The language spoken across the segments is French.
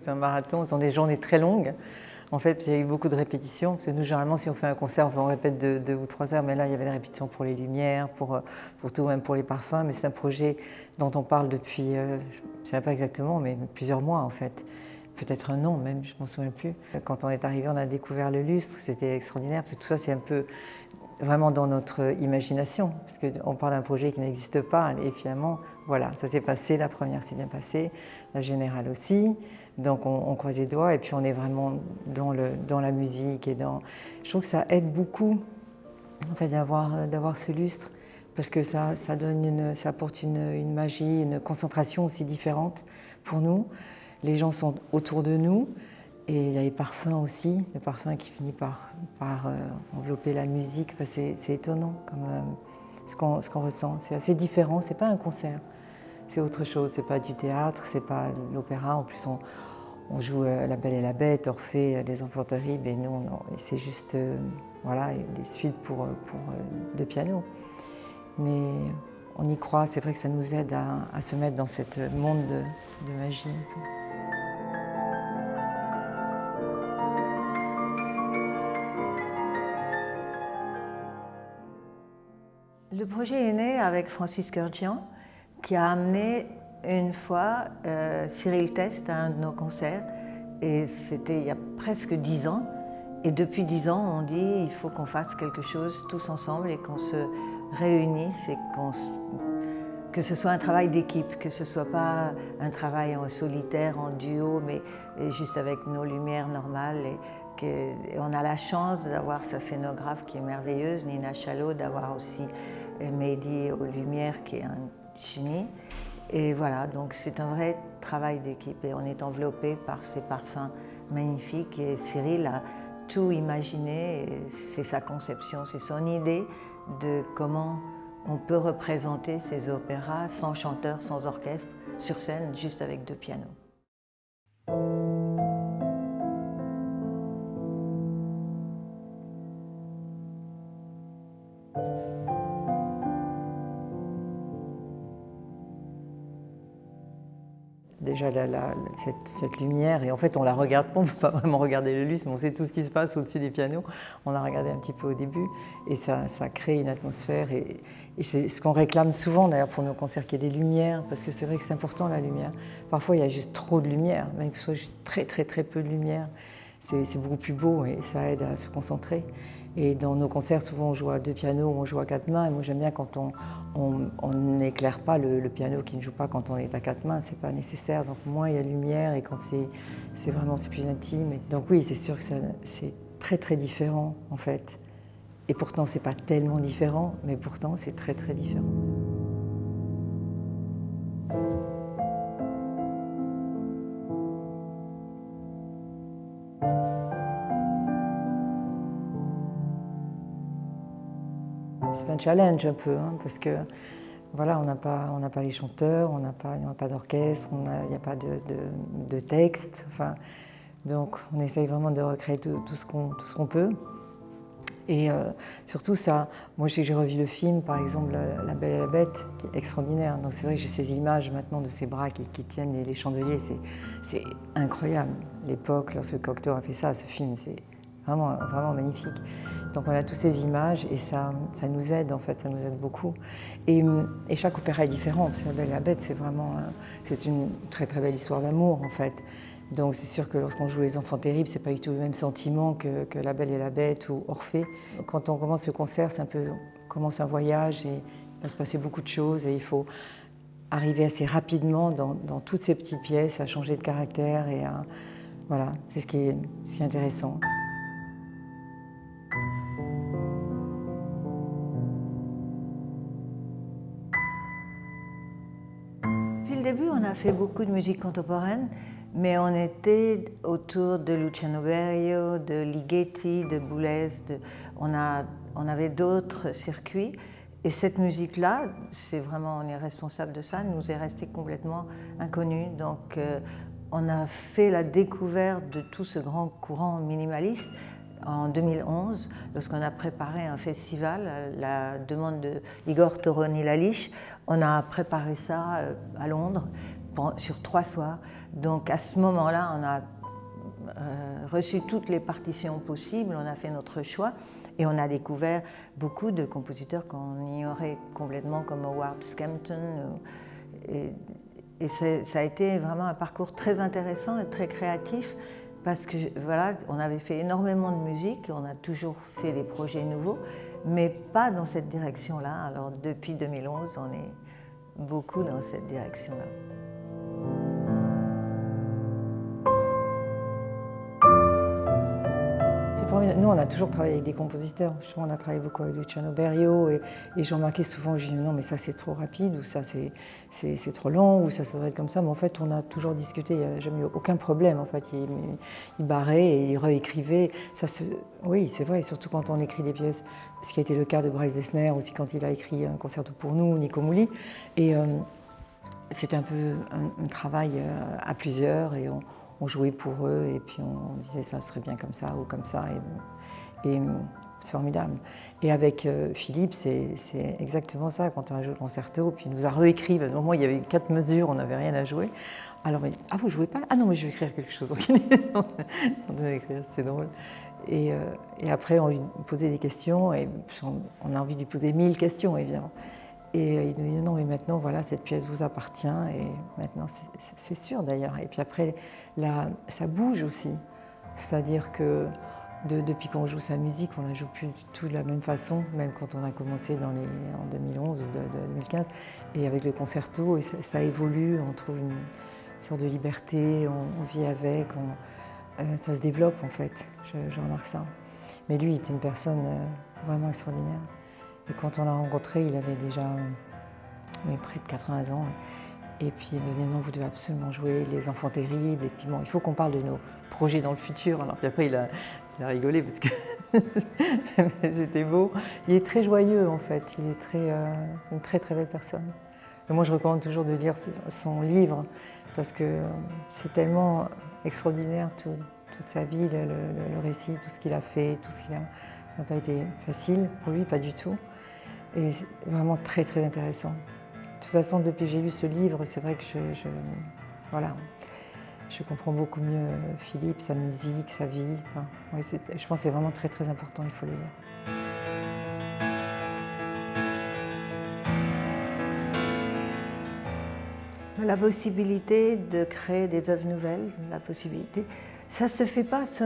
c'est un marathon, ce sont des journées très longues. En fait, il y a eu beaucoup de répétitions, parce que nous, généralement, si on fait un concert, on répète 2 ou 3 heures, mais là, il y avait des répétitions pour les lumières, pour tout, même pour les parfums, mais c'est un projet dont on parle depuis, je ne sais pas exactement, mais plusieurs mois, en fait. Peut-être un an même, je ne m'en souviens plus. Quand on est arrivé, on a découvert le lustre, c'était extraordinaire, parce que tout ça, c'est un peu vraiment dans notre imagination, parce qu'on parle d'un projet qui n'existe pas, et finalement, voilà, ça s'est passé, la première s'est bien passée, la générale aussi, donc on croise les doigts, et puis on est vraiment dans la musique, et je trouve que ça aide beaucoup, en fait, d'avoir ce lustre, parce que ça apporte une magie, une concentration aussi différente pour nous. Les gens sont autour de nous, et il y a les parfums aussi, le parfum qui finit par envelopper la musique. Enfin, c'est étonnant comme ce qu'on ressent. C'est assez différent, c'est pas un concert, c'est autre chose. C'est pas du théâtre, c'est pas l'opéra. En plus, on joue La Belle et la Bête, Orphée, Les Enfants Terribles, et nous, c'est juste voilà, des suites pour de piano. Mais on y croit, c'est vrai que ça nous aide à se mettre dans ce monde de magie. Le projet est né avec Francis Kurkdjian, qui a amené une fois Cyril Teste à un de nos concerts. Et c'était il y a presque 10 ans. Et depuis 10 ans, on dit il faut qu'on fasse quelque chose tous ensemble et qu'on se réunisse et que ce soit un travail d'équipe, que ce ne soit pas un travail en solitaire, en duo, mais juste avec nos lumières normales. Et on a la chance d'avoir sa scénographe qui est merveilleuse, Nina Chalot, d'avoir aussi Mehdi aux lumières qui est un génie. Et voilà, donc c'est un vrai travail d'équipe et on est enveloppé par ces parfums magnifiques. Et Cyril a tout imaginé, c'est sa conception, c'est son idée de comment on peut représenter ces opéras sans chanteur, sans orchestre, sur scène, juste avec 2 pianos. Déjà cette lumière, et en fait on la regarde pas, on ne peut pas vraiment regarder le lustre, mais on sait tout ce qui se passe au-dessus des pianos. On l'a regardé un petit peu au début et ça crée une atmosphère, et c'est ce qu'on réclame souvent d'ailleurs pour nos concerts, qu'il y ait des lumières, parce que c'est vrai que c'est important la lumière. Parfois il y a juste trop de lumière, même que ce soit juste très peu de lumière, c'est beaucoup plus beau et ça aide à se concentrer. Et dans nos concerts, souvent on joue à 2 pianos ou on joue à 4 mains. Et moi j'aime bien quand on n'éclaire pas le piano qui ne joue pas quand on est à 4 mains, c'est pas nécessaire. Donc moins il y a de lumière et quand c'est plus intime. Et donc oui, c'est sûr que c'est très différent en fait. Et pourtant c'est pas tellement différent, mais pourtant c'est très différent. C'est un challenge un peu, hein, parce que voilà, on n'a pas les chanteurs, il n'y a pas d'orchestre, il n'y a pas de texte. Enfin, donc on essaye vraiment de recréer tout ce qu'on peut. Et surtout ça, moi j'ai revu le film, par exemple La Belle et la Bête, qui est extraordinaire. Donc c'est vrai que j'ai ces images maintenant de ces bras qui tiennent les chandeliers, c'est incroyable. L'époque, lorsque Cocteau a fait ça, ce film, c'est vraiment magnifique. Donc on a toutes ces images et ça nous aide en fait, ça nous aide beaucoup. Et chaque opéra est différent, parce que La Belle et la Bête, c'est une très belle histoire d'amour en fait. Donc c'est sûr que lorsqu'on joue Les Enfants Terribles, c'est pas du tout le même sentiment que La Belle et la Bête ou Orphée. Quand on commence ce concert, on commence un voyage et il va se passer beaucoup de choses et il faut arriver assez rapidement dans toutes ces petites pièces à changer de caractère voilà, c'est ce qui est intéressant. Depuis le début, on a fait beaucoup de musique contemporaine, mais on était autour de Luciano Berio, de Ligeti, de Boulez. On avait d'autres circuits. Et cette musique-là, on est responsable de ça, nous est restée complètement inconnue. Donc on a fait la découverte de tout ce grand courant minimaliste en 2011, lorsqu'on a préparé un festival à la demande de Igor Toroni-Lalish. On a préparé ça à Londres sur 3 soirs. Donc à ce moment-là, on a reçu toutes les partitions possibles, on a fait notre choix et on a découvert beaucoup de compositeurs qu'on ignorait complètement, comme Howard Scampton. Et ça a été vraiment un parcours très intéressant et très créatif parce que voilà, on avait fait énormément de musique, on a toujours fait des projets nouveaux, mais pas dans cette direction-là. Alors depuis 2011, on est beaucoup dans cette direction-là. Nous, on a toujours travaillé avec des compositeurs. On a travaillé beaucoup avec Luciano Berio et j'ai remarqué souvent, je dis non mais ça c'est trop rapide ou ça c'est trop long ou ça devrait être comme ça. Mais en fait, on a toujours discuté, il n'y a jamais eu aucun problème. En fait, il barrait et il réécrivait. Oui, c'est vrai, surtout quand on écrit des pièces, ce qui a été le cas de Bryce Dessner, aussi quand il a écrit un concerto pour nous, Nico Mouli. Et c'était un peu un travail à plusieurs et on jouait pour eux et puis on disait ça serait bien comme ça ou comme ça et c'est formidable. Et avec Philippe, c'est exactement ça, quand on a joué le concerto, puis il nous a réécrit, au moins il y avait 4 mesures, on n'avait rien à jouer. Alors il dit, ah vous jouez pas? Ah non mais je vais écrire quelque chose. On a écrit, c'était drôle. Et après on lui posait des questions et on a envie de lui poser 1000 questions évidemment. Et il nous disait non mais maintenant voilà cette pièce vous appartient et maintenant c'est sûr d'ailleurs. Et puis après là, ça bouge aussi, c'est-à-dire que depuis qu'on joue sa musique, on ne la joue plus du tout de la même façon, même quand on a commencé en 2011 ou 2015. Et avec le concerto, et ça évolue, on trouve une sorte de liberté, on vit avec, ça se développe en fait, je remarque ça. Mais lui, il est une personne vraiment extraordinaire. Et quand on l'a rencontré, il avait déjà près de 80 ans. Et puis il nous disait non, vous devez absolument jouer Les Enfants Terribles. Et puis bon, il faut qu'on parle de nos projets dans le futur. Alors puis après, il a rigolé parce que c'était beau. Il est très joyeux en fait. Il est une très très belle personne. Et moi, je recommande toujours de lire son livre parce que c'est tellement extraordinaire toute sa vie, le récit, tout ce qu'il a fait, tout ce qu'il a. Ça n'a pas été facile pour lui, pas du tout. Et c'est vraiment très très intéressant. De toute façon, depuis que j'ai lu ce livre, c'est vrai que voilà, je comprends beaucoup mieux Philippe, sa musique, sa vie. Enfin, ouais, je pense que c'est vraiment très très important, il faut le lire. La possibilité de créer des œuvres nouvelles, la possibilité, ça se fait pas, ce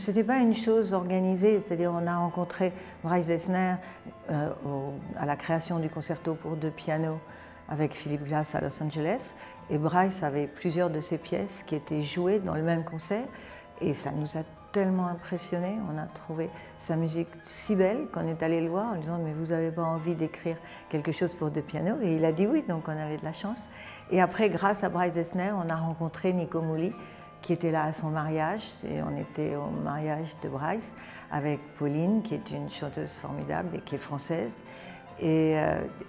n'était pas une chose organisée, c'est-à-dire on a rencontré Bryce Dessner à la création du concerto pour 2 pianos avec Philip Glass à Los Angeles, et Bryce avait plusieurs de ses pièces qui étaient jouées dans le même concert, et ça nous a tellement impressionnés, on a trouvé sa musique si belle qu'on est allé le voir en lui disant « mais vous n'avez pas envie d'écrire quelque chose pour 2 pianos ?» Et il a dit oui, donc on avait de la chance. Et après, grâce à Bryce Dessner, on a rencontré Nico Mouli, qui était là à son mariage, et on était au mariage de Bryce, avec Pauline, qui est une chanteuse formidable et qui est française. Et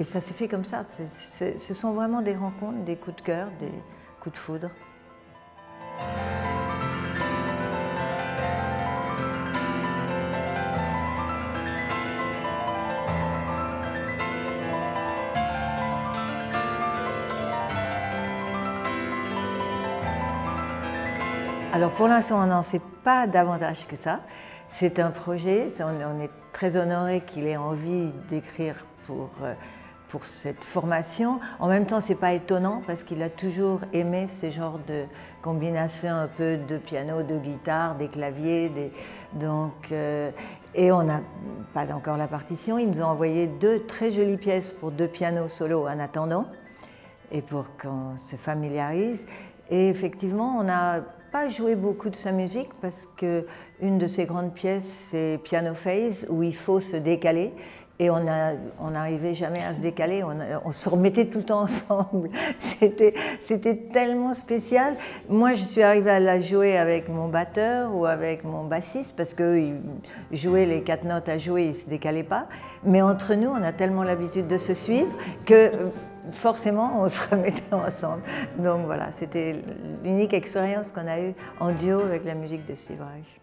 ça s'est fait comme ça. Ce sont vraiment des rencontres, des coups de cœur, des coups de foudre. Alors pour l'instant, on n'en sait pas davantage que ça. C'est un projet, on est très honoré qu'il ait envie d'écrire pour cette formation. En même temps, ce n'est pas étonnant parce qu'il a toujours aimé ces genres de combinaisons un peu de piano, de guitare, des claviers. Et on n'a pas encore la partition. Il nous a envoyé 2 très jolies pièces pour 2 pianos solo en attendant et pour qu'on se familiarise. Et effectivement, on n'a pas joué beaucoup de sa musique parce qu'une de ses grandes pièces, c'est Piano Phase, où il faut se décaler. Et on n'arrivait jamais à se décaler, on se remettait tout le temps ensemble. C'était tellement spécial. Moi, je suis arrivée à la jouer avec mon batteur ou avec mon bassiste parce qu'ils jouaient les 4 notes à jouer, ils ne se décalaient pas. Mais entre nous, on a tellement l'habitude de se suivre que forcément, on se remettait ensemble. Donc voilà, c'était l'unique expérience qu'on a eue en duo avec la musique de Steve Reich.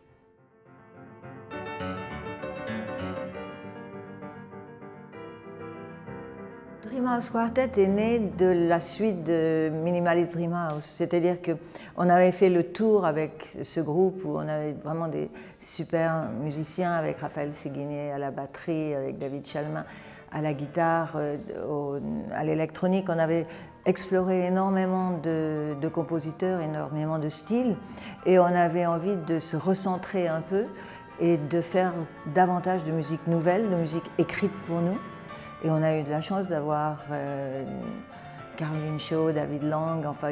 Dream House Quartet est né de la suite de Minimalist Dream House, c'est-à-dire qu'on avait fait le tour avec ce groupe où on avait vraiment des super musiciens avec Raphaël Séguiné à la batterie, avec David Chalmin à la guitare, à l'électronique. On avait exploré énormément de compositeurs, énormément de styles, et on avait envie de se recentrer un peu et de faire davantage de musique nouvelle, de musique écrite pour nous. Et on a eu de la chance d'avoir Caroline Shaw, David Lang, enfin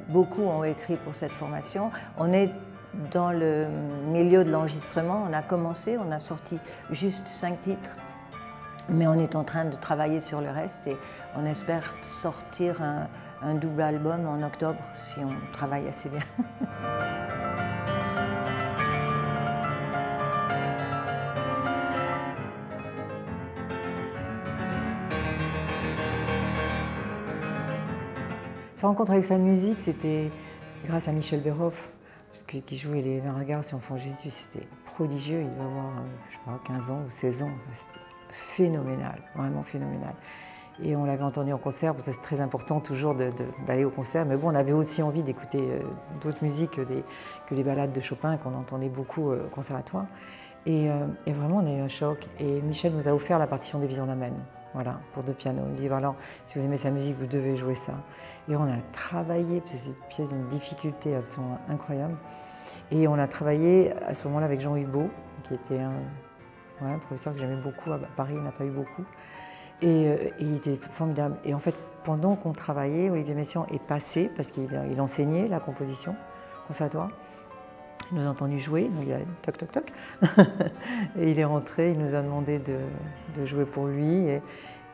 beaucoup ont écrit pour cette formation. On est dans le milieu de l'enregistrement, on a commencé, on a sorti juste 5 titres, mais on est en train de travailler sur le reste et on espère sortir un double album en octobre si on travaille assez bien. Sa rencontre avec sa musique, c'était grâce à Michel Berhoff, qui jouait les 20 regards sur Enfant Jésus. C'était prodigieux, il devait avoir, je sais pas, 15 ans ou 16 ans. C'était phénoménal, vraiment phénoménal. Et on l'avait entendu en concert, parce que c'est très important toujours d'aller au concert. Mais bon, on avait aussi envie d'écouter d'autres musiques que les ballades de Chopin, qu'on entendait beaucoup au conservatoire. Et vraiment, on a eu un choc. Et Michel nous a offert la partition des Visions d'Amen. Voilà, pour 2 pianos. Il me dit, voilà, si vous aimez sa musique, vous devez jouer ça. Et on a travaillé, parce que c'est une pièce d'une difficulté absolument incroyable. Et on a travaillé à ce moment-là avec Jean Hubot, qui était un professeur que j'aimais beaucoup. À Paris, il n'a pas eu beaucoup. Et il était formidable. Et en fait, pendant qu'on travaillait, Olivier Messiaen est passé, parce qu'il enseignait la composition au conservatoire. Il nous a entendu jouer, donc il a toc toc toc. Et il est rentré, il nous a demandé de jouer pour lui. Et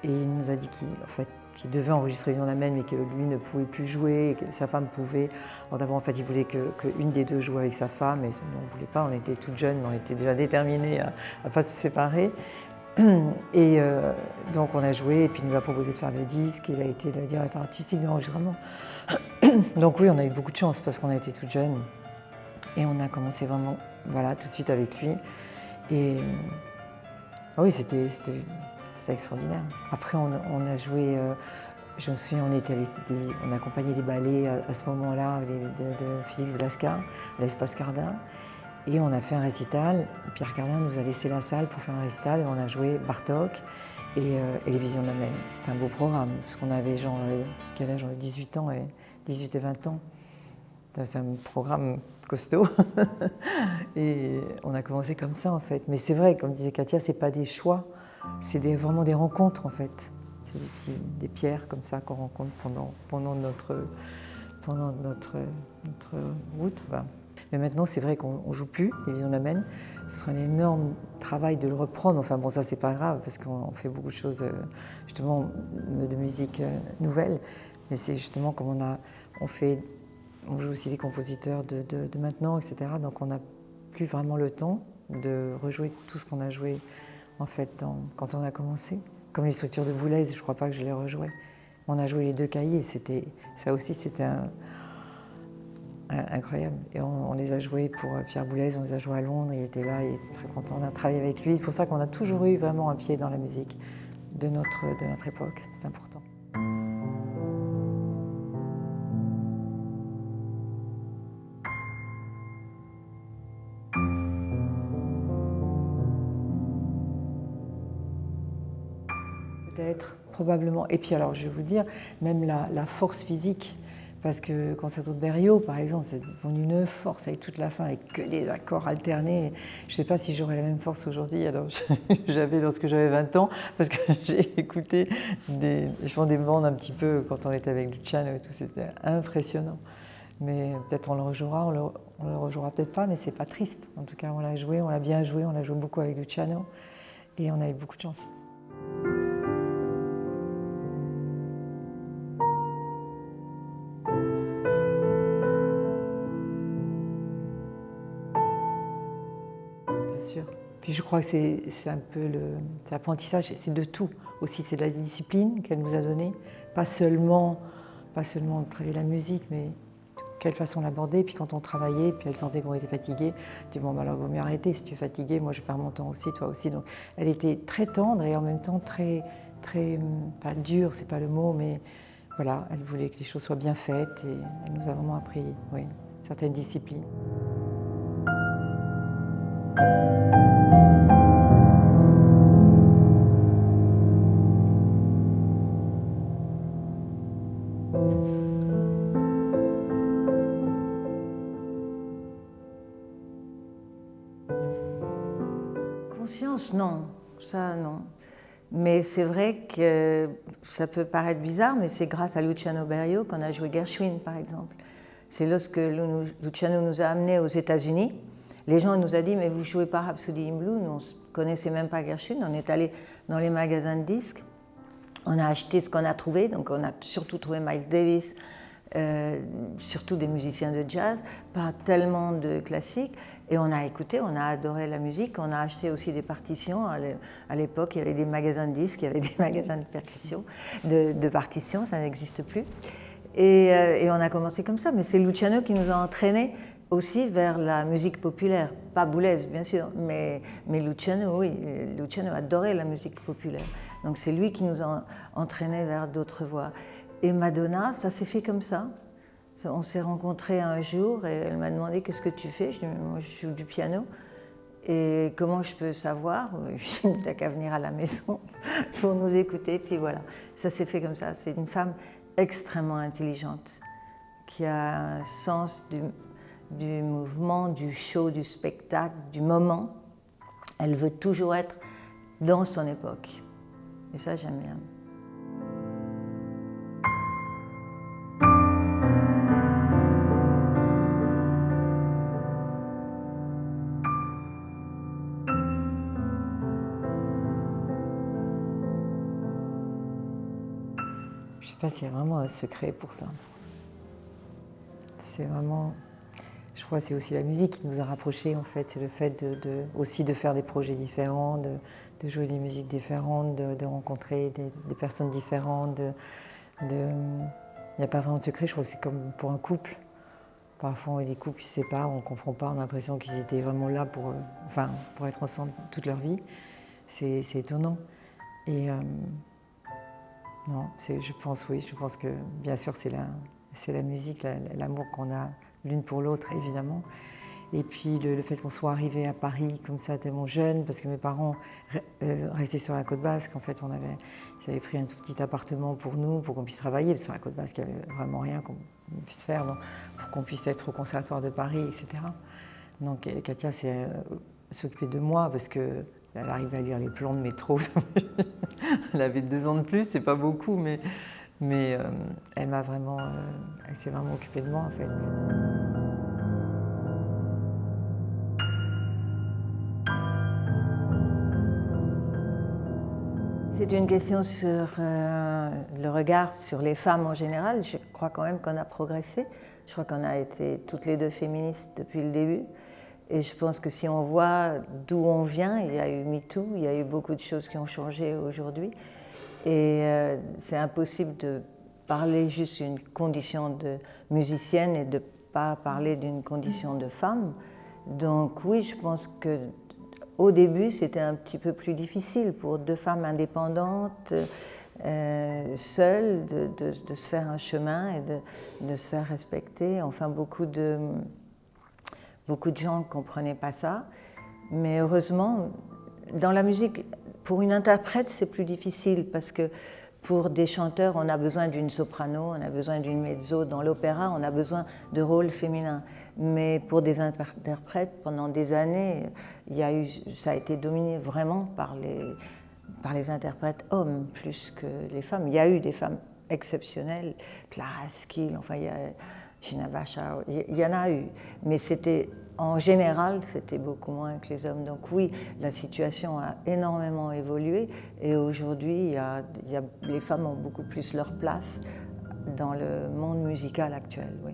il nous a dit qu'il devait enregistrer Visions d'Amen, mais que lui ne pouvait plus jouer, et que sa femme pouvait. Alors d'abord, en fait, il voulait qu'une des deux joue avec sa femme, et nous, on ne voulait pas, on était toutes jeunes, mais on était déjà déterminés à ne pas se séparer. Et donc on a joué, et puis il nous a proposé de faire le disque, il a été le directeur artistique de l'enregistrement. Donc oui, on a eu beaucoup de chance, parce qu'on a été toutes jeunes. Et on a commencé vraiment, voilà, tout de suite avec lui. Et oui, c'était extraordinaire. Après, on a joué, je me souviens, on accompagnait des ballets à ce moment-là de Félix Blasca, à l'Espace Cardin. Et on a fait un récital. Pierre Cardin nous a laissé la salle pour faire un récital. Et on a joué Bartók et les Visions d'Amen. C'était un beau programme, parce qu'on avait quel âge, 18 ans, 18 et 20 ans. C'est un programme costaud. Et on a commencé comme ça, en fait. Mais c'est vrai, comme disait Katia, c'est pas des choix, c'est vraiment des rencontres, en fait. C'est des pierres comme ça qu'on rencontre pendant notre route. Enfin. Mais maintenant, c'est vrai qu'on ne joue plus les Visions d'Amen. Ce sera un énorme travail de le reprendre. Enfin bon, ça, c'est pas grave, parce qu'on fait beaucoup de choses, justement, de musique nouvelle. Mais c'est justement comme on joue aussi les compositeurs de maintenant, etc. Donc on n'a plus vraiment le temps de rejouer tout ce qu'on a joué, en fait, quand on a commencé. Comme les structures de Boulez, je ne crois pas que je les rejouais. On a joué les 2 cahiers, ça aussi c'était incroyable. Et on les a joués pour Pierre Boulez, on les a joués à Londres, il était là, il était très content, on a travaillé avec lui. C'est pour ça qu'on a toujours eu vraiment un pied dans la musique de notre époque, c'est important. Peut-être, probablement. Et puis alors, je vais vous dire, même la force physique, parce que Concerto de Berio, par exemple, c'est une force avec toute la fin, avec que les accords alternés. Je ne sais pas si j'aurais la même force aujourd'hui, alors j'avais lorsque j'avais 20 ans, parce que j'ai écouté des bandes un petit peu quand on était avec Luciano et tout, c'était impressionnant. Mais peut-être on le rejouera, on le rejouera peut-être pas, mais c'est pas triste. En tout cas, on l'a joué, on l'a bien joué, on l'a joué beaucoup avec Luciano, et on a eu beaucoup de chance. Puis je crois que c'est un peu l'apprentissage, c'est de tout. Aussi, c'est de la discipline qu'elle nous a donnée, pas seulement de travailler la musique, mais de quelle façon l'aborder. Puis quand on travaillait, puis elle sentait qu'on était fatigué, tu dis bon, bah alors il vaut mieux arrêter, si tu es fatigué, moi je perds mon temps aussi, toi aussi. Donc elle était très tendre et en même temps très, très, pas dure, c'est pas le mot, mais voilà, elle voulait que les choses soient bien faites et elle nous a vraiment appris, oui, certaines disciplines. Conscience, non, ça non. Mais c'est vrai que ça peut paraître bizarre, mais c'est grâce à Luciano Berio qu'on a joué Gershwin, par exemple. C'est lorsque Luciano nous a amenés aux États-Unis. Les gens nous ont dit, mais vous ne jouez pas Rhapsody in Blue, nous on ne connaissait même pas Gershwin. On est allé dans les magasins de disques, on a acheté ce qu'on a trouvé, donc on a surtout trouvé Miles Davis, surtout des musiciens de jazz, pas tellement de classiques. Et on a écouté, on a adoré la musique, on a acheté aussi des partitions. À l'époque, il y avait des magasins de disques, il y avait des magasins de percussions, de partitions, ça n'existe plus. Et on a commencé comme ça, mais c'est Luciano qui nous a entraînés aussi vers la musique populaire. Pas Boulez, bien sûr, mais Luciano, oui, Luciano adorait la musique populaire. Donc c'est lui qui nous a entraînés vers d'autres voies. Et Madonna, ça s'est fait comme ça. On s'est rencontrés un jour et elle m'a demandé « Qu'est-ce que tu fais ?» Je lui ai dit « Moi, je joue du piano. » Et comment je peux savoir? Je lui ai dit « T'as qu'à venir à la maison pour nous écouter. » Puis voilà, ça s'est fait comme ça. C'est une femme extrêmement intelligente qui a un sens du mouvement, du show, du spectacle, du moment. Elle veut toujours être dans son époque. Et ça, j'aime bien. Je ne sais pas s'il y a vraiment un secret pour ça. C'est vraiment, je crois que c'est aussi la musique qui nous a rapprochés en fait. C'est le fait aussi de faire des projets différents, de jouer des musiques différentes, de rencontrer des personnes différentes. Il n'y a pas vraiment de secret, je crois que c'est comme pour un couple. Parfois on a des couples qui se séparent, on ne comprend pas, on a l'impression qu'ils étaient vraiment là pour être ensemble toute leur vie. C'est étonnant. Et non, je pense que bien sûr c'est la musique, l'amour qu'on a l'une pour l'autre évidemment. Et puis le fait qu'on soit arrivé à Paris comme ça tellement jeune, parce que mes parents restaient sur la côte basque, en fait ils avaient pris un tout petit appartement pour nous, pour qu'on puisse travailler, parce que sur la côte basque il n'y avait vraiment rien qu'on puisse faire, donc, pour qu'on puisse être au conservatoire de Paris, etc. Donc Katia s'occupait de moi parce que elle arrivait à lire les plans de métro. Elle avait 2 ans de plus, c'est pas beaucoup, mais elle s'est vraiment occupée de moi en fait. C'est une question sur le regard sur les femmes en général. Je crois quand même qu'on a progressé. Je crois qu'on a été toutes les deux féministes depuis le début. Et je pense que si on voit d'où on vient, il y a eu MeToo, il y a eu beaucoup de choses qui ont changé aujourd'hui. Et c'est impossible de parler juste d'une condition de musicienne et de ne pas parler d'une condition de femme. Donc oui, je pense qu'au début, c'était un petit peu plus difficile pour 2 femmes indépendantes, seules, de se faire un chemin et de se faire respecter. Enfin, beaucoup de gens ne comprenaient pas ça. Mais heureusement, dans la musique, pour une interprète, c'est plus difficile parce que pour des chanteurs, on a besoin d'une soprano, on a besoin d'une mezzo. Dans l'opéra, on a besoin de rôles féminins. Mais pour des interprètes, pendant des années, ça a été dominé vraiment par les interprètes hommes plus que les femmes. Il y a eu des femmes exceptionnelles, Clara Skil, enfin, il y a Gina Bachar, il y en a eu. Mais en général, c'était beaucoup moins que les hommes. Donc oui, la situation a énormément évolué et aujourd'hui, les femmes ont beaucoup plus leur place dans le monde musical actuel. Oui.